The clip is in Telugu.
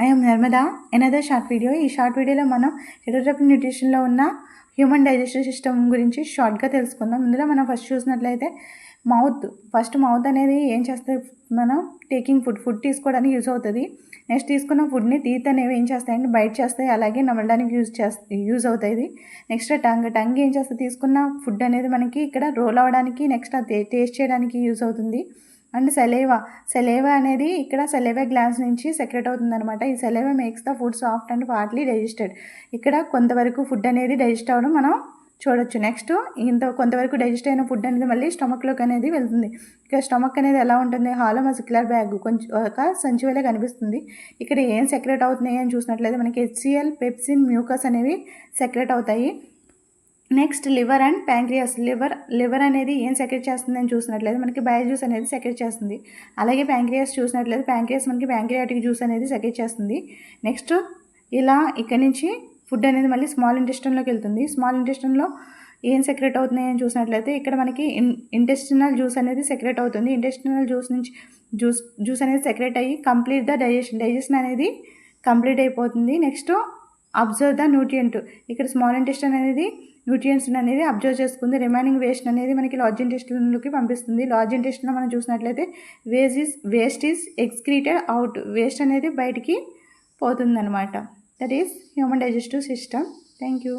I am Narmada. Another short video. ఈ షార్ట్ వీడియోలో మనం హెటెరోట్రోపిక్ న్యూట్రిషన్లో ఉన్న హ్యూమన్ డైజెస్టివ్ సిస్టమ్ గురించి షార్ట్గా తెలుసుకుందాం. ఇందులో మనం ఫస్ట్ చూసినట్లయితే మౌత్ అనేది ఏం చేస్తుంది, మనం టేకింగ్ ఫుడ్ తీసుకోవడానికి యూజ్ అవుతుంది. నెక్స్ట్ తీసుకున్న ఫుడ్ని టీత్ అనేవి ఏం చేస్తాయంటే బైట్ చేస్తాయి, అలాగే నమలడానికి యూజ్ అవుతుంది. నెక్స్ట్ టంగ్ ఏం చేస్తుంది, తీసుకున్న ఫుడ్ అనేది మనకి ఇక్కడ రోల్ అవ్వడానికి, నెక్స్ట్ అది టేస్ట్ చేయడానికి యూజ్ అవుతుంది. అండ్ సెలేవా అనేది ఇక్కడ సెలేవా గ్లాండ్స్ నుంచి సెక్రెట్ అవుతుంది అనమాట. ఈ saliva makes the food soft and partly digested. ఇక్కడ కొంతవరకు ఫుడ్ అనేది డైజెస్ట్ అవ్వడం మనం చూడొచ్చు. నెక్స్ట్ కొంతవరకు డైజెస్ట్ అయిన ఫుడ్ అనేది మళ్ళీ స్టమక్లోకి అనేది వెళ్తుంది. ఇక్కడ స్టమక్ అనేది ఎలా ఉంటుంది, హాలో మస్క్యులర్ బ్యాగ్, కొంచెం ఒక సంచి వలె కనిపిస్తుంది. ఇక్కడ ఏం సెక్రెట్ అవుతున్నాయి అని చూసినట్లయితే మనకి HCl, పెప్సిన్, మ్యూకస్ అనేవి సెక్రెట్ అవుతాయి. Next liver and pancreas. Liver అనేది ఏం సెక్రెట్ చేస్తుందని చూసినట్లయితే మనకి బైల్ జ్యూస్ అనేది సెక్రెట్ చేస్తుంది. అలాగే ప్యాంక్రియాస్ చూసినట్లయితే ప్యాంక్రియాస్ మనకి ప్యాంక్రియాటిక్ జ్యూస్ అనేది సెక్రెట్ చేస్తుంది. నెక్స్ట్ ఇలా ఇక్కడ నుంచి ఫుడ్ అనేది మళ్ళీ స్మాల్ ఇంటెస్టైన్లోకి వెళ్తుంది. స్మాల్ ఇంటెస్టైన్లో ఏం సెక్రెట్ అవుతున్నాయి అని చూసినట్లయితే ఇక్కడ మనకి ఇంటెస్టినల్ జ్యూస్ అనేది సెక్రెట్ అవుతుంది. ఇంటెస్టినల్ జ్యూస్ నుంచి జ్యూస్ అనేది సెక్రెట్ అయ్యి కంప్లీట్ ద డైజెషన్ అనేది కంప్లీట్ అయిపోతుంది. Next observe the nutrient. ఇక్కడ స్మాల్ ఇంటెస్టైన్ అనేది న్యూట్రియంట్స్ అనేది అబ్జర్వ్ చేసుకుంది. రిమైనింగ్ వేస్ట్ అనేది మనకి లార్జ్ ఇంటెస్టైన్లోకి పంపిస్తుంది. లార్జ్ ఇంటెస్టైన్లో మనం చూసినట్లయితే waste is excreted out. Waste అనేది బయటికి పోతుంది అనమాట. That is human digestive system. Thank you.